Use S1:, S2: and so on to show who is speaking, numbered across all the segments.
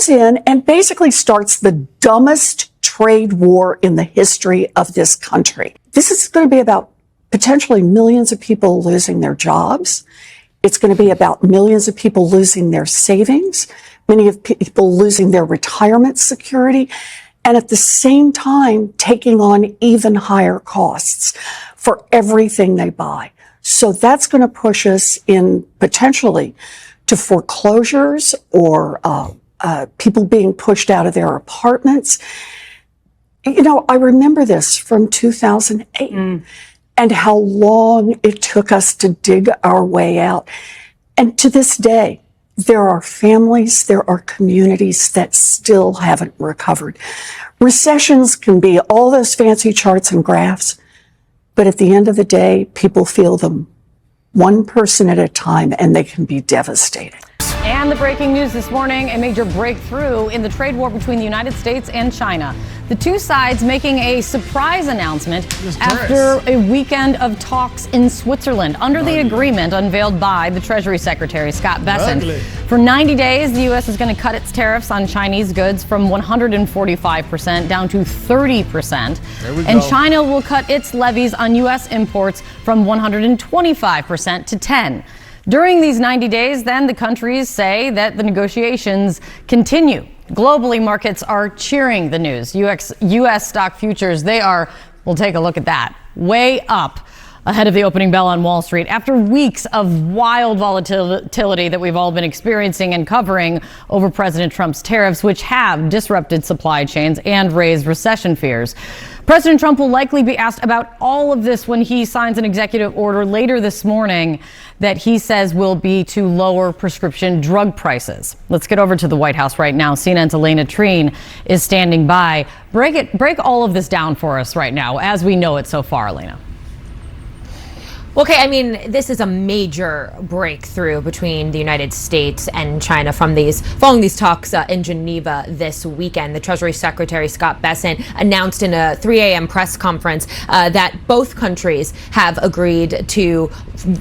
S1: comes in and basically starts the dumbest trade war in the history of this country. This is going to be about potentially millions of people losing their jobs. It's going to be about millions of people losing their savings, many of people losing their retirement security, and at the same time taking on even higher costs for everything they buy. So that's going to push us in potentially to foreclosures or people being pushed out of their apartments. You know, I remember this from 2008 and how long it took us to dig our way out. And to this day, there are families, there are communities that still haven't recovered. Recessions can be all those fancy charts and graphs, but at the end of the day, people feel them one person at a time, and they can be devastating.
S2: And the breaking news this morning, a major breakthrough in the trade war between the United States and China. The two sides making a surprise announcement after a weekend of talks in Switzerland under the agreement unveiled by the Treasury Secretary, Scott Bessent. For 90 days, the U.S. is going to cut its tariffs on Chinese goods from 145% down to 30%. And China will cut its levies on U.S. imports from 125% to 10%. During these 90 days, then, the countries say that the negotiations continue. Globally, markets are cheering the news. U.S. stock futures, we'll take a look at that, way up ahead of the opening bell on Wall Street after weeks of wild volatility that we've all been experiencing and covering over President Trump's tariffs, which have disrupted supply chains and raised recession fears. President Trump will likely be asked about all of this when he signs an executive order later this morning that he says will be to lower prescription drug prices. Let's get over to the White House right now. CNN's Elena Treen is standing by. Break all of this down for us right now as we know it so far, Elena.
S3: Okay, I mean, this is a major breakthrough between the United States and China following these talks in Geneva this weekend. The Treasury Secretary, Scott Bessent, announced in a 3 a.m. press conference that both countries have agreed to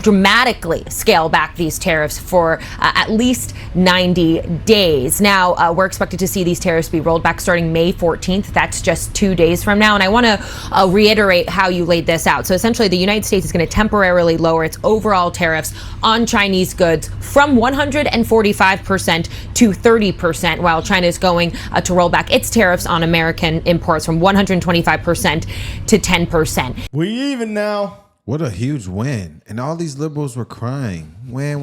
S3: dramatically scale back these tariffs for at least 90 days. Now, we're expected to see these tariffs be rolled back starting May 14th. That's just 2 days from now. And I want to reiterate how you laid this out. So essentially, the United States is going to temporarily lower its overall tariffs on Chinese goods from 145% to 30%, while China is going to roll back its tariffs on American imports from 125% to 10%.
S4: We even now.
S5: What a huge win. And all these liberals were crying. Win.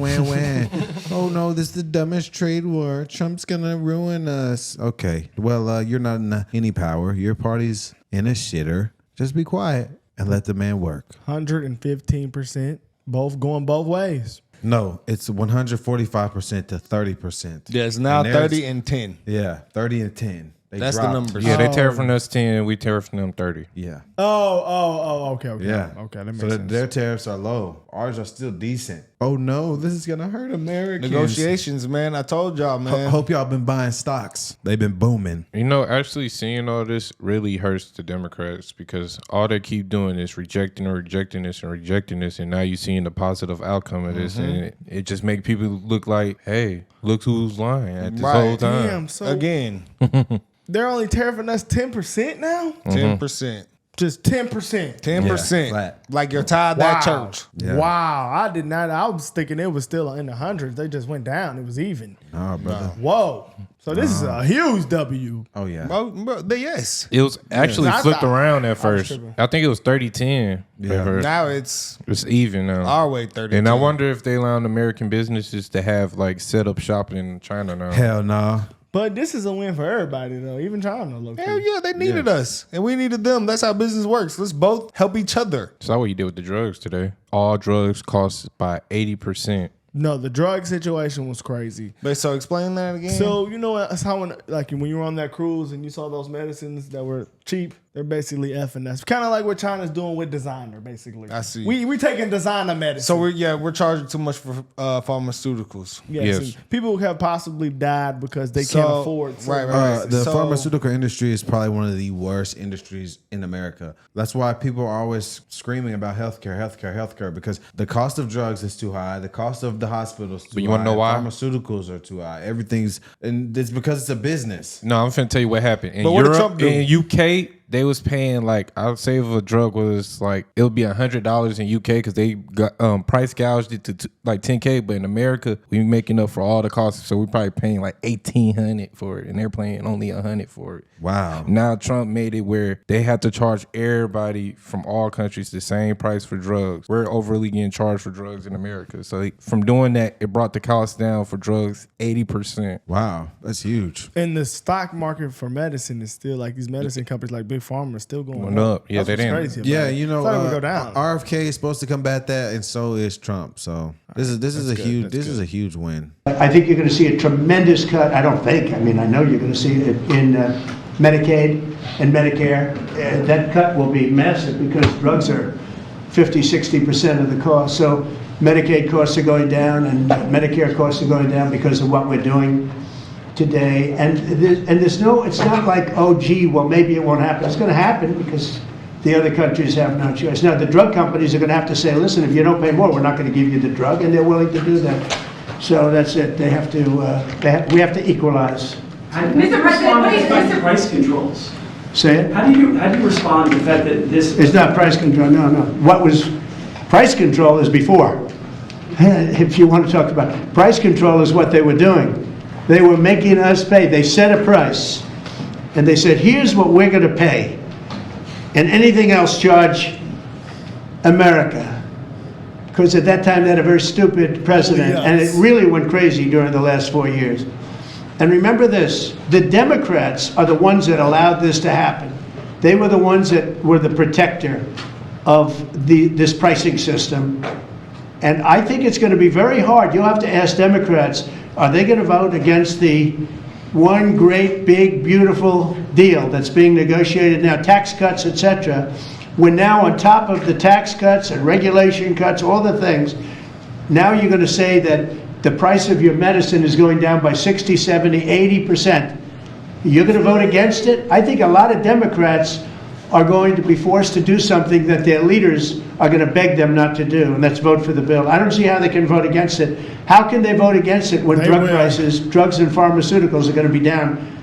S5: Oh, no, this is the dumbest trade war. Trump's going to ruin us. Okay, well, you're not in any power. Your party's in a shitter. Just be quiet and let the man work.
S4: 115%, both going both ways.
S5: No, it's 145% to 30%.
S6: Yeah, it's now 30 and 10.
S5: Yeah, 30 and 10.
S6: That's dropped. The numbers.
S7: Yeah, they tariffing us 10 and we tariffing them 30.
S5: Yeah.
S4: Okay.
S5: Yeah.
S4: Okay, that makes
S5: so
S4: sense.
S5: Their tariffs are low. Ours are still decent. Oh, no, this is going to hurt Americans.
S6: Negotiations, man. I told y'all, man.
S5: Hope y'all been buying stocks. They've been booming.
S7: You know, actually seeing all this really hurts the Democrats because all they keep doing is rejecting this. And now you're seeing the positive outcome of this. And it just make people look like, hey, look who's lying at this whole time.
S4: Damn, so
S6: Again.
S4: They're only tariffing us 10% now?
S6: 10%.
S4: Just 10%.
S6: 10%.
S5: Yeah,
S6: like you're tied that church.
S5: Yeah.
S4: Wow. I did not. I was thinking it was still in the hundreds. They just went down. It was even.
S5: Oh, brother.
S4: Whoa. So this is a huge W.
S5: Oh, yeah.
S6: Yes.
S7: It was actually flipped around at first.
S4: tripping.
S7: I think it was 30-10.
S5: Yeah.
S6: Now it's
S7: even now.
S6: our way 30.
S7: And I wonder if they allowed American businesses to have like set up shopping in China now.
S5: Hell no.
S4: But this is a win for everybody, though. Even China.
S6: Hell yeah, they needed us. And we needed them. That's how business works. Let's both help each other.
S7: That's what you did with the drugs today. All drugs cost by 80%.
S4: No, the drug situation was crazy.
S6: But so explain that again.
S4: So, you know, that's how when you were on that cruise and you saw those medicines that were cheap They're basically effing us. Kind of like what China's doing with designer, basically.
S6: I see.
S4: We taking designer medicine.
S6: So we're charging too much for pharmaceuticals.
S4: Yes. People have possibly died because they can't afford.
S6: Right.
S5: The pharmaceutical industry is probably one of the worst industries in America. That's why people are always screaming about healthcare, because the cost of drugs is too high. The cost of the hospitals too high.
S7: But you want to know why?
S5: Pharmaceuticals are too high. And it's because it's a business.
S7: No, I'm finna tell you what happened. In
S6: But what did
S7: Europe,
S6: Trump do?
S7: in UK, they was paying like, I would say if a drug was like, it would be $100 in UK because they got price gouged it to like $10K. But in America, we making up for all the costs, so we probably paying like $1,800 for it, and they're paying only $100 for it.
S5: Wow.
S7: Now Trump made it where they have to charge everybody from all countries the same price for drugs. We're overly getting charged for drugs in America. So from doing that, it brought the cost down for drugs 80%.
S5: Wow, that's huge.
S4: And the stock market for medicine is still like these medicine companies like Big Pharma are still going up.
S7: Yeah,
S4: That's
S7: they
S4: what's
S7: didn't.
S4: crazy about
S5: Yeah,
S4: it.
S5: you know,
S4: I thought it would go down.
S5: RFK is supposed to combat that, and so is Trump. So this is a huge win.
S8: I think you're going to see a tremendous cut. I don't think. I mean, I know you're going to see it in Medicaid and Medicare. That cut will be massive because drugs are 50-60% of the cost. So Medicaid costs are going down and Medicare costs are going down because of what we're doing today. And there's no, it's not like, oh, gee, well, maybe it won't happen. It's going to happen because the other countries have no choice. Now, the drug companies are going to have to say, listen, if you don't pay more, we're not going to give you the drug, and they're willing to do that. So that's it. They have to, we have to equalize.
S9: Mr. President, what is the price controls?
S8: Say it?
S9: How do you respond to the fact that this
S8: It's not price control, no. What was, price control is before. If you want to talk about, price control is what they were doing. They were making us pay. They set a price, and they said, here's what we're going to pay, and anything else charge America. Because at that time they had a very stupid president, and it really went crazy during the last 4 years. And remember this, the Democrats are the ones that allowed this to happen. They were the ones that were the protector of this pricing system. And I think it's going to be very hard. You'll have to ask Democrats, are they going to vote against the one great, big, beautiful deal that's being negotiated now, tax cuts, etc. When now on top of the tax cuts and regulation cuts, all the things, now you're going to say that the price of your medicine is going down by 60, 70, 80%. You're going to vote against it? I think a lot of Democrats are going to be forced to do something that their leaders are going to beg them not to do, and that's vote for the bill. I don't see how they can vote against it. How can they vote against it when drugs and pharmaceuticals are going to be down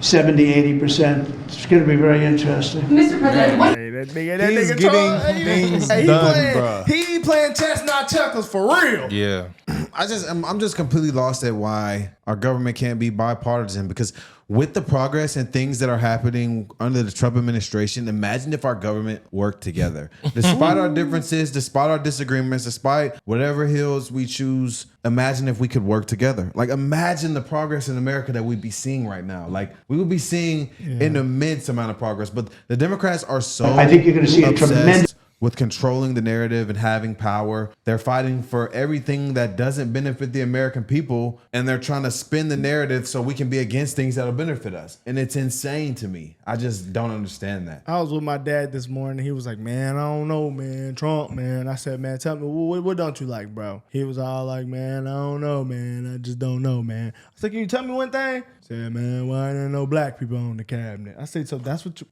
S8: 70, 80%? It's going to be very interesting.
S9: Mr. President, what
S4: That
S6: He's
S4: nigga
S6: getting things done, bro.
S4: He playing chestnut checkers for real.
S7: Yeah.
S5: I'm just completely lost at why our government can't be bipartisan, because with the progress and things that are happening under the Trump administration, imagine if our government worked together. Despite our differences, despite our disagreements, despite whatever hills we choose, imagine if we could work together. Like, imagine the progress in America that we'd be seeing right now. Like, we would be seeing an immense amount of progress. But the Democrats are so
S8: I think you're going to see a tremendous
S5: with controlling the narrative and having power. They're fighting for everything that doesn't benefit the American people, and they're trying to spin the narrative so we can be against things that'll benefit us. And it's insane to me. I just don't understand that.
S4: I was with my dad this morning. He was like, man, I don't know, man. Trump, man. I said, man, tell me, what don't you like, bro? He was all like, man, I don't know, man. I just don't know, man. I said, can you tell me one thing? He said, man, why there no black people on the cabinet? I said, so that's what you...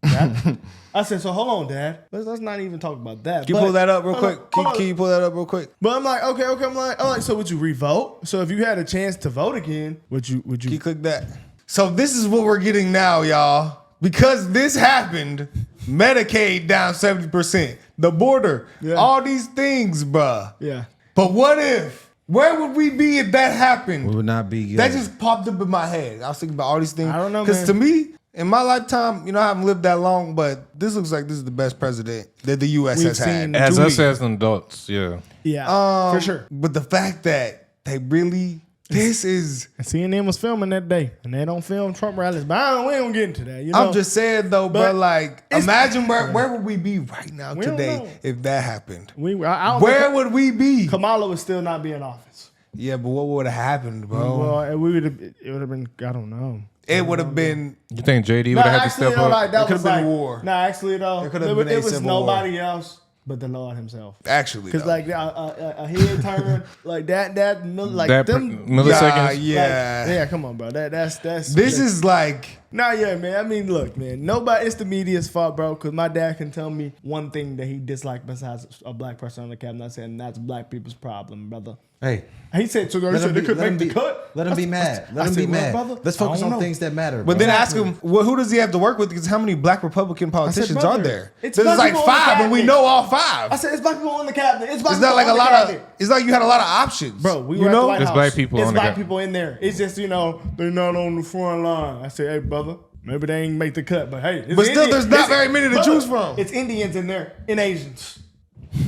S4: I said, so hold on, Dad. Let's not even talk about that.
S6: Can you pull that up real quick? Can you pull that up real quick?
S4: But I'm like, okay. I'm like, all right, so would you revote? So if you had a chance to vote again, would you?
S6: Can you click that? So this is what we're getting now, y'all. Because this happened, Medicaid down 70%. The border, all these things, bruh.
S4: Yeah.
S6: But what if? Where would we be if that happened?
S5: We would not be good.
S6: That just popped up in my head. I was thinking about all these things.
S4: I don't know,
S6: Because to
S4: man.
S6: me, in my lifetime, you know, I haven't lived that long, but this looks like this is the best president that the U.S.
S4: We've
S6: has had.
S4: seen-
S7: As
S6: To
S7: us
S6: me.
S7: as adults, yeah.
S4: Yeah, for sure.
S6: But the fact that they really, this is...
S4: CNN was filming that day, and they don't film Trump rallies. But we don't get into that. You know?
S6: I'm just saying though,
S4: But
S6: bro, like,
S4: it's-
S6: imagine where would we be right now
S4: We don't
S6: today
S4: know.
S6: if that happened?
S4: I don't
S6: Where
S4: think
S6: would we be?
S4: Kamala would still not be in office.
S6: Yeah, but what would have happened, bro?
S4: Well, it would have been, I don't know.
S6: It would have been.
S7: You think JD would have had to step up?
S4: Like, that
S6: It
S4: was
S6: could've been
S4: like,
S6: war.
S4: Nah, actually, though,
S6: It could've been a
S4: was
S6: civil
S4: nobody else but the Lord himself.
S6: Actually,
S4: Because, like, a head turn, like that, like,
S7: That
S4: them.
S7: milliseconds?
S6: Yeah.
S4: Yeah, come on, bro. That's.
S6: This is like.
S4: Nah, yeah, man. I mean, look, man. Nobody. It's the media's fault, bro. Because my dad can tell me one thing that he disliked besides a black person on the cabinet. I said, and that's black people's problem, brother.
S5: Hey,
S4: He said, so they said they could make the cut.
S5: Let him be mad. Let him be mad. Let's focus on things that matter.
S6: But
S5: bro.
S6: then ask him, well, who does he have to work with? Because how many black Republican politicians are
S4: brother,
S6: there?
S4: it's
S6: There's
S4: black
S6: like
S4: people on the
S6: 5, and we
S4: cabinet.
S6: know all 5.
S4: I said, it's black people on the cabinet. It's black
S6: It's
S4: people
S6: not like a
S4: on the
S6: lot of.
S4: cabinet.
S6: It's like you had a lot of options,
S4: Bro, we
S6: you
S4: were at the
S6: know.
S4: White
S7: There's
S4: House.
S7: black people
S4: There's
S7: on the
S4: black
S7: cabinet.
S4: people in there. It's just, they're not on the front line. I said, hey, brother, maybe they ain't make the cut, but hey. it's
S6: But still, there's not
S4: it's-
S6: very many to
S4: brother,
S6: choose from.
S4: It's Indians in there and Asians.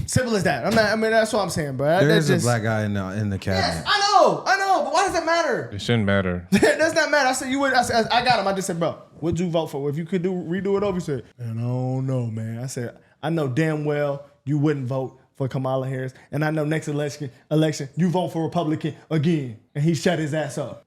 S4: Simple as that. That's what I'm saying, bro.
S5: There
S4: That's
S5: is a black guy in the cabinet.
S4: Yes, I know, but why does that matter?
S7: It shouldn't matter.
S4: That does not matter. I said you would. I got him. I just said, bro, what'd you vote for? If you could redo it over, he said, man, I don't know, man. I said, I know damn well you wouldn't vote for Kamala Harris, and I know next election you vote for Republican again, and he shut his ass up.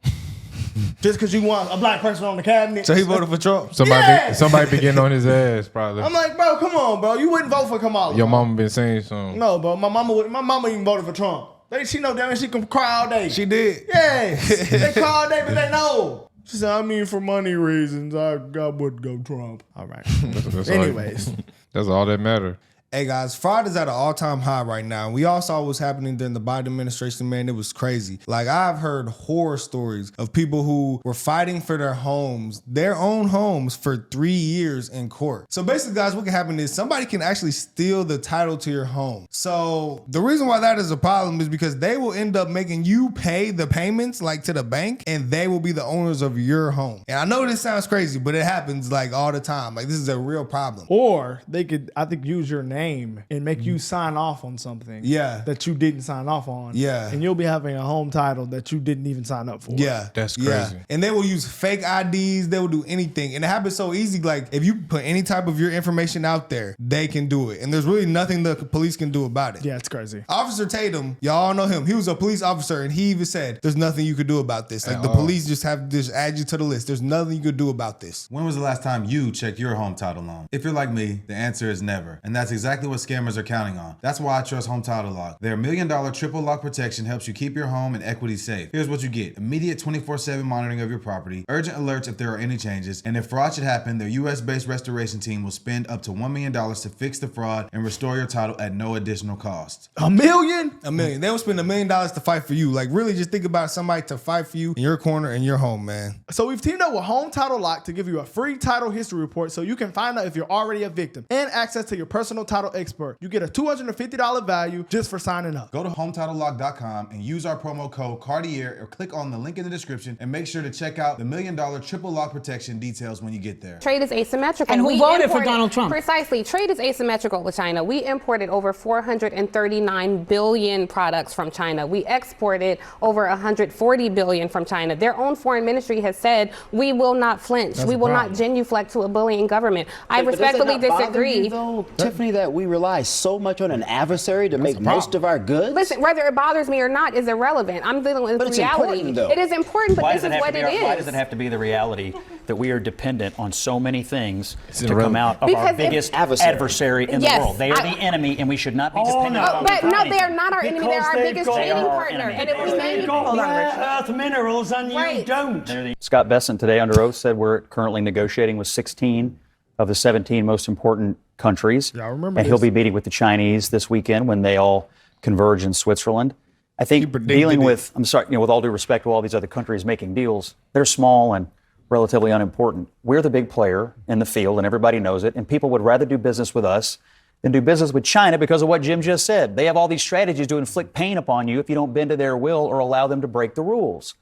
S4: Just because you want a black person on the cabinet.
S6: So he voted for Trump.
S7: Somebody be getting on his ass probably.
S4: I'm like, bro, come on, bro. You wouldn't vote for Kamala.
S7: Your
S4: bro.
S7: mama been saying something.
S4: No, bro. My mama even voted for Trump. She know damn it, she can cry all day.
S6: She did.
S4: Yes. They cry all day, but they know. She said, I mean, for money reasons, I would go Trump. All right.
S7: That's
S4: Anyways.
S7: That's all that matter.
S6: Hey guys, fraud is at an all-time high right now. We all saw what's happening during the Biden administration, man. It was crazy. Like, I've heard horror stories of people who were fighting for their own homes for 3 years in court. So basically, guys, what can happen is somebody can actually steal the title to your home. So the reason why that is a problem is because they will end up making you pay the payments, like, to the bank, and they will be the owners of your home. And I know this sounds crazy, but it happens, like, all the time. Like, this is a real problem.
S4: Or they could, I think, use your name and make you sign off on something that you didn't sign off on.
S6: Yeah.
S4: And you'll be having a home title that you didn't even sign up for.
S6: Yeah.
S7: That's crazy.
S6: And they will use fake IDs. They will do anything. And it happens so easy. Like, if you put any type of your information out there, they can do it. And there's really nothing the police can do about it.
S4: Yeah, it's crazy.
S6: Officer Tatum, y'all know him. He was a police officer, and he even said, there's nothing you could do about this. Like, the police just add you to the list. There's nothing you could do about this.
S5: When was the last time you checked your home title loan? If you're like me, the answer is never. And that's exactly what scammers are counting on. That's why I trust Home Title Lock. Their $1 million triple lock protection helps you keep your home and equity safe. Here's what you get: immediate 24/7 monitoring of your property, urgent alerts if there are any changes, and if fraud should happen, their US-based restoration team will spend up to $1 million to fix the fraud and restore your title at no additional cost.
S6: $1 million? $1 million. They will spend $1 million to fight for you. Like, really just think about somebody to fight for you in your corner in your home, man.
S4: So we've teamed up with Home Title Lock to give you a free title history report so you can find out if you're already a victim and access to your personal title expert. You get a $250 value just for signing up.
S5: Go to HometitleLock.com and use our promo code Cartier or click on the link in the description and make sure to check out the $1 million triple lock protection details when you get there.
S10: Trade is asymmetrical.
S11: And who voted for Donald Trump?
S10: Precisely. Trade is asymmetrical with China. We imported over 439 billion products from China. We exported over 140 billion from China. Their own foreign ministry has said we will not flinch. We will not genuflect to a bullying government. I respectfully disagree.
S12: Tiffany, that we rely so much on an adversary to make most of our goods?
S10: Listen, whether it bothers me or not is irrelevant. I'm dealing with
S12: But it's
S10: reality.
S12: important, though.
S10: It is important, but this is what it is.
S12: Why does it have to be the reality that we are dependent on so many things to
S7: irrelevant.
S12: come out of
S10: Because
S12: our biggest adversary in the world? They are the enemy, and we should not be dependent on them.
S10: But no, they are not our enemy. They're our biggest trading partner. And if we
S9: They've got rare earth minerals and you don't.
S12: Scott Bessent today under oath said we're currently negotiating with 16 of the 17 most important countries.
S4: Yeah, I remember
S12: and he'll
S4: this.
S12: be meeting with the Chinese this weekend when they all converge in Switzerland. I think dealing with, with all due respect to all these other countries making deals, they're small and relatively unimportant. We're the big player in the field, and everybody knows it, and people would rather do business with us than do business with China because of what Jim just said. They have all these strategies to inflict pain upon you if you don't bend to their will or allow them to break the rules.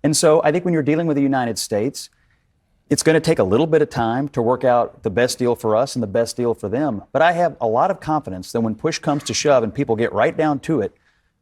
S12: And so I think when you're dealing with the United States, it's going to take a little bit of time to work out the best deal for us and the best deal for them. But I have a lot of confidence that when push comes to shove and people get right down to it,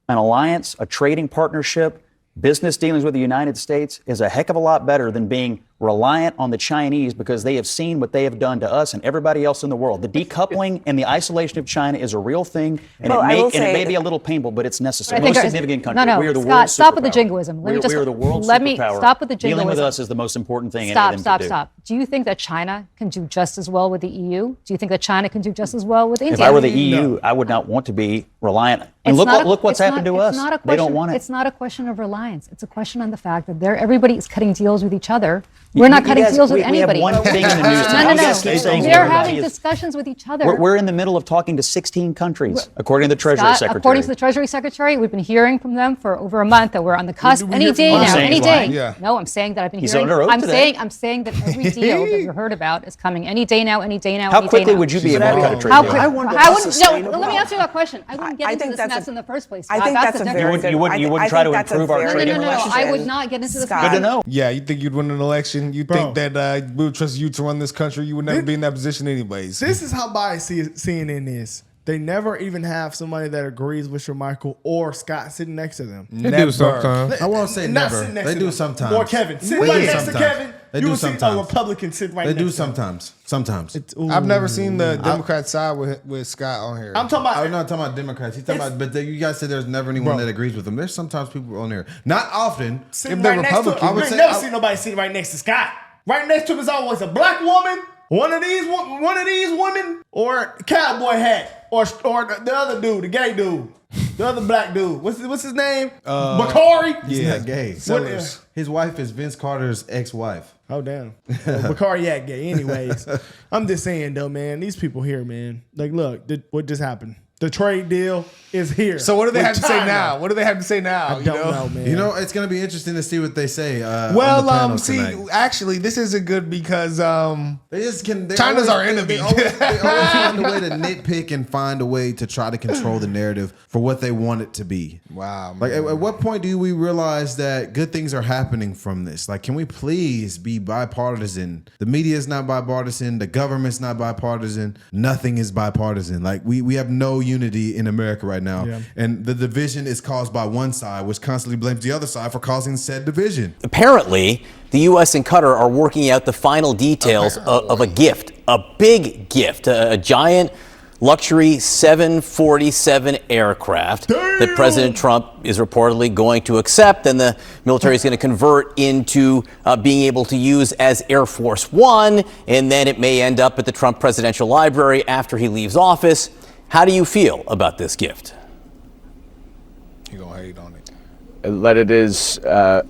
S12: an alliance, a trading partnership, business dealings with the United States is a heck of a lot better than being reliant on the Chinese because they have seen what they have done to us and everybody else in the world. The decoupling and the isolation of China is a real thing, and, it may be a little painful, but it's necessary. Most significant country.
S2: No,
S12: we are the
S2: Scott,
S12: world's
S2: stop with the
S12: superpower.
S2: jingoism.
S12: We are the world's superpower.
S2: Stop with the jingoism.
S12: Dealing with us is the most important thing.
S2: Stop. Do you think that China can do just as well with the EU? Do you think that China can do just as well with India?
S12: If I were the EU, I would not want to be reliant. And look what's happened to us. They don't want it.
S2: It's not a question of reliance. It's a question on the fact that everybody is cutting deals with each other. We're not cutting deals with anybody.
S12: We have one thing in the news.
S2: No. They're having discussions with each other.
S12: We're in the middle of talking to 16 countries, according to the Treasury Secretary.
S2: According to the Treasury Secretary, we've been hearing from them for over a month that we're on the cusp any day now. Any day.
S6: Yeah.
S2: No, I'm saying that I've been
S12: He's
S2: hearing.
S12: under oath today.
S2: I'm saying that every deal that you heard about is coming any day now.
S12: How quickly would you be able to cut a trade deal?
S2: Let me answer that question. I wouldn't get into this mess in the first place.
S11: I think that's a very good.
S12: You wouldn't try to improve our trade
S2: No.
S12: relationship?
S2: I would not get into this.
S12: Good to know.
S6: Yeah, you think you'd win an election? You think that we would trust you to run this country? You would never be in that position anyways.
S4: This is how biased CNN is. They never even have somebody that agrees with Michael or Scott sitting next to them.
S7: They do sometimes.
S5: I won't say
S4: Not
S5: never.
S4: sitting next
S5: They
S4: to
S5: do
S4: them.
S5: sometimes.
S4: Or Kevin. Sit
S5: They
S4: right
S5: do
S4: next to
S5: sometimes.
S4: Kevin.
S5: They
S4: You
S5: do
S4: will see a
S5: sometimes.
S4: Republican sit right
S5: They
S4: next
S5: do
S4: to him.
S5: sometimes.
S6: I've never seen the Democrat side with Scott on here.
S4: I'm talking about.
S5: I'm not talking about Democrats. He's talking about, but you guys said there's never anyone that agrees with them. There's sometimes people on there. Not often.
S4: Sitting
S6: If they're
S4: right next to him.
S6: Republican,
S4: You ain't never seen nobody sitting right next to Scott. Right next to him is always a black woman, one of these women, or a cowboy hat, or the other dude, the gay dude, the other black dude. What's his name? Bakari.
S5: He's not gay.
S6: Sellers.
S5: His wife is Vince Carter's ex-wife.
S4: Oh damn, Bakari yak gay. Anyways, I'm just saying though, man. These people here, man. Like, look, what just happened? The trade deal is here.
S6: So what do they have to say
S4: China.
S6: now? What do they have to say now?
S4: I don't know, man.
S5: You know, it's going to be interesting to see what they say.
S6: Actually, this isn't good because
S5: China's
S6: our enemy.
S5: They always find a way to nitpick and find a way to try to control the narrative for what they want it to be.
S6: Wow.
S5: Like, at what point do we realize that good things are happening from this? Like, can we please be bipartisan? The media is not bipartisan. The government's not bipartisan. Nothing is bipartisan. Like, we have no unity in America right now. Yeah. And the division is caused by one side, which constantly blames the other side for causing said division.
S13: Apparently, the U.S. and Qatar are working out the final details of a gift, a big gift, a giant luxury 747 aircraft that President Trump is reportedly going to accept, and the military is going to convert into being able to use as Air Force One, and then it may end up at the Trump Presidential Library after he leaves office. How do you feel about this gift?
S6: You're going to hate on it.
S14: That it is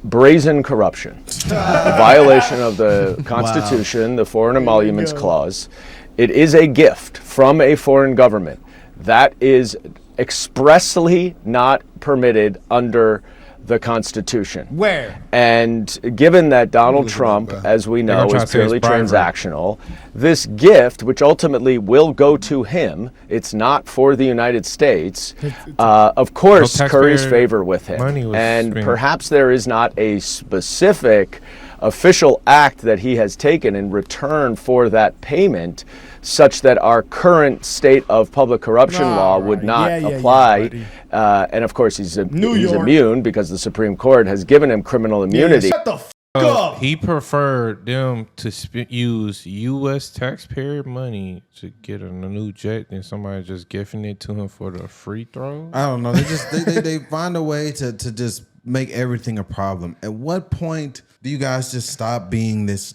S14: brazen corruption, a violation of the Constitution, the Foreign Emoluments Clause. It is a gift from a foreign government. That is expressly not permitted under the Constitution.
S6: Where?
S14: And given that Donald Trump, as we know, is purely transactional, this gift, which ultimately will go to him, it's not for the United States, of course, curries favor with him. And perhaps there is not a specific official act that he has taken in return for that payment, such that our current state of public corruption law would not apply. And of course, he's immune because the Supreme Court has given him criminal immunity.
S4: Shut the f up.
S7: He preferred them to use U.S. taxpayer money to get a new jet than somebody just gifting it to him for the free throw.
S5: I don't know. They find a way to just make everything a problem. At what point do you guys just stop being this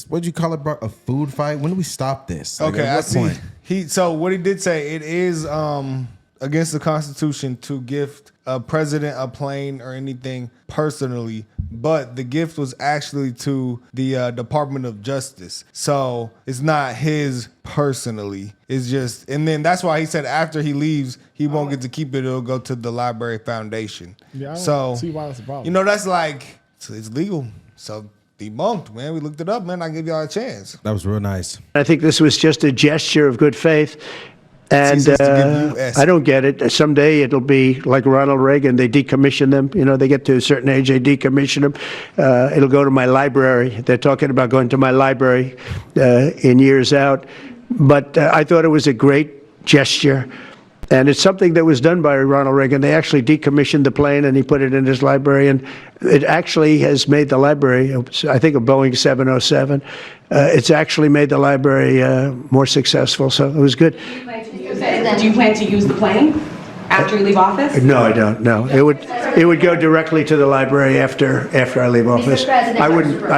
S5: what do you call it, bro? A food fight? When do we stop this? Like,
S6: Okay,
S5: at what point?
S6: So what he did say, it is against the Constitution to gift a president a plane or anything personally, but the gift was actually to the Department of Justice. So it's not his personally. It's just, and then that's why he said after he leaves, he won't get to keep it. It'll go to the Library Foundation.
S4: Yeah, I don't see why that's a problem.
S6: You know, that's like, it's legal. So debunked, man. We looked it up, man. I give y'all a chance.
S5: That was real nice.
S8: I think this was just a gesture of good faith. And I don't get it. Someday it'll be like Ronald Reagan. They decommission them. You know, they get to a certain age, they decommission them. It'll go to my library. They're talking about going to my library in years out. But I thought it was a great gesture. And it's something that was done by Ronald Reagan. They actually decommissioned the plane and he put it in his library. And it actually has made the library, I think, a Boeing 707. It's actually made the library more successful. So it was good.
S11: Do you plan to use the plane after you leave office?
S8: No, I don't. No, it would go directly to the library after I leave office. I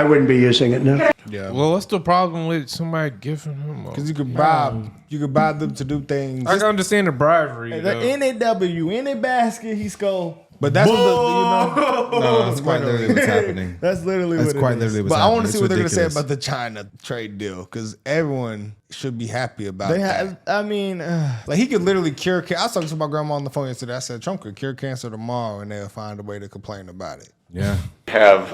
S8: wouldn't be using it. No.
S7: Yeah. Well, what's the problem with somebody giving him?
S6: Because you could bribe them to do things.
S7: I can understand the bribery.
S4: Any W, any basket he stole.
S6: But that's what
S5: No, that's quite literally what's happening.
S4: That's literally
S5: That's
S4: what
S5: quite
S4: it is.
S5: literally what's
S6: But I
S5: happening.
S6: want to see what they're going to say
S5: ridiculous.
S6: about the China trade deal because everyone should be happy about
S4: They
S6: that.
S4: I mean,
S6: Like he could literally cure cancer. I was talking to my grandma on the phone yesterday. I said Trump could cure cancer tomorrow and they'll find a way to complain about it.
S5: Yeah.
S15: Have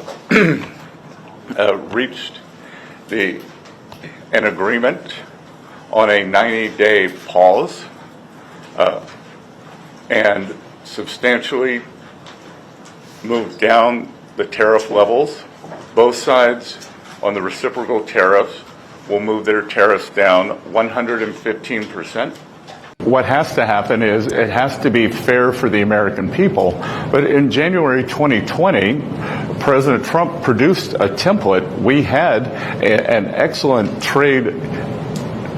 S15: reached an agreement on a 90-day pause and substantially moved down the tariff levels. Both sides on the reciprocal tariffs will move their tariffs down 115%. What has to happen is it has to be fair for the American people. But in January 2020, President Trump produced a template. We had an excellent trade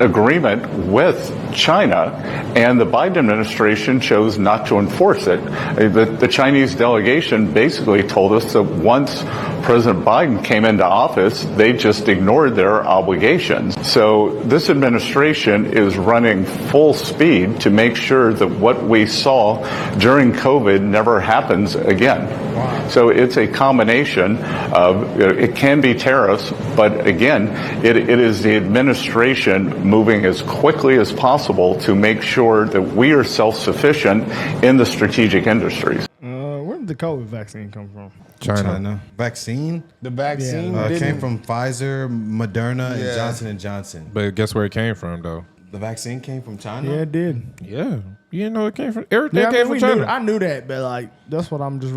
S15: agreement with China, and the Biden administration chose not to enforce it. The Chinese delegation basically told us that once President Biden came into office, they just ignored their obligations. So this administration is running full speed to make sure that what we saw during COVID never happens again. Wow. So it's a combination of, it can be tariffs, but again, it is the administration moving as quickly as possible to make sure that we are self-sufficient in the strategic industries.
S4: Where did the COVID vaccine come from?
S5: China. Vaccine?
S6: The vaccine
S5: came from Pfizer, Moderna, and Johnson & Johnson.
S7: But guess where it came from, though?
S5: The vaccine came from China?
S4: Yeah, it did.
S7: Yeah. You didn't know it came from... Everything came from China.
S4: I knew that, but like that's what I'm just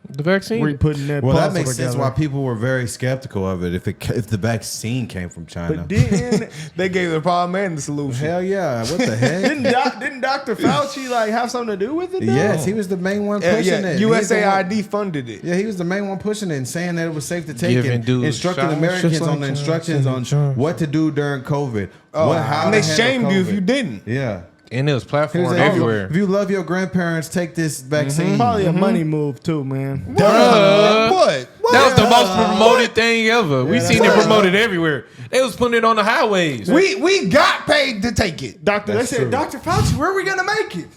S7: the vaccine.
S4: re-putting that
S5: Well, that
S4: puzzle
S5: makes sense
S4: together.
S5: why people were very skeptical of it if the vaccine came from China.
S4: But didn't
S6: They gave the problem and the solution.
S5: Hell yeah. What the heck?
S4: didn't Dr. Fauci like have something to do with it? Though?
S5: Yes, he was the main one pushing it.
S6: USAID funded it.
S5: Yeah, he was the main one pushing it and saying that it was safe to take
S7: Giving
S5: it,
S7: dudes
S5: instructing
S7: shots,
S5: Americans
S7: just like
S5: on the instructions on
S7: Johnson &
S5: what to do during COVID. How
S6: and they
S5: to handle
S6: shamed you if
S5: COVID.
S6: you didn't.
S5: Yeah.
S7: And it was
S5: He was
S7: platformed
S5: like,
S7: everywhere.
S5: If you love your grandparents, take this vaccine.
S4: Probably a money move too, man.
S6: What?
S7: That was the most promoted thing ever. We seen it promoted everywhere. They was putting it on the highways.
S6: We got paid to take it.
S4: They said, Dr. Fauci, where are we gonna make it?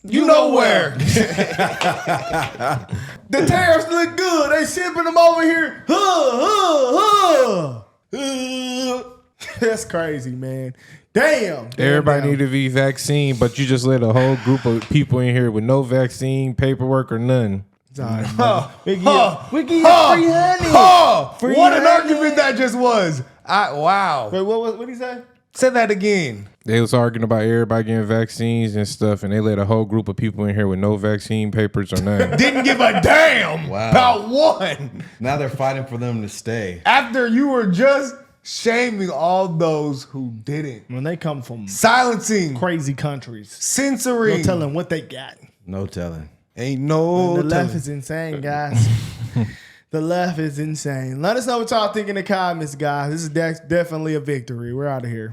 S6: You know where.
S4: The tariffs look good. They shipping them over here. That's crazy, man. Damn.
S7: Everybody need to be vaccine, but you just let a whole group of people in here with no vaccine paperwork or none.
S4: We give you free honey.
S6: What an argument that just was. Wow.
S4: Wait, what did he say?
S6: Say that again.
S7: They was arguing about everybody getting vaccines and stuff, and they let a whole group of people in here with no vaccine papers or none.
S6: Didn't give a damn about one.
S5: Now they're fighting for them to stay.
S6: After you were just shaming all those who didn't.
S4: When they come from
S6: silencing
S4: crazy countries,
S6: censoring,
S4: no telling what they got.
S5: No telling.
S6: Ain't no
S4: The left is insane, guys. The left is insane. Let us know what y'all think in the comments, guys. This is definitely a victory. We're out of here.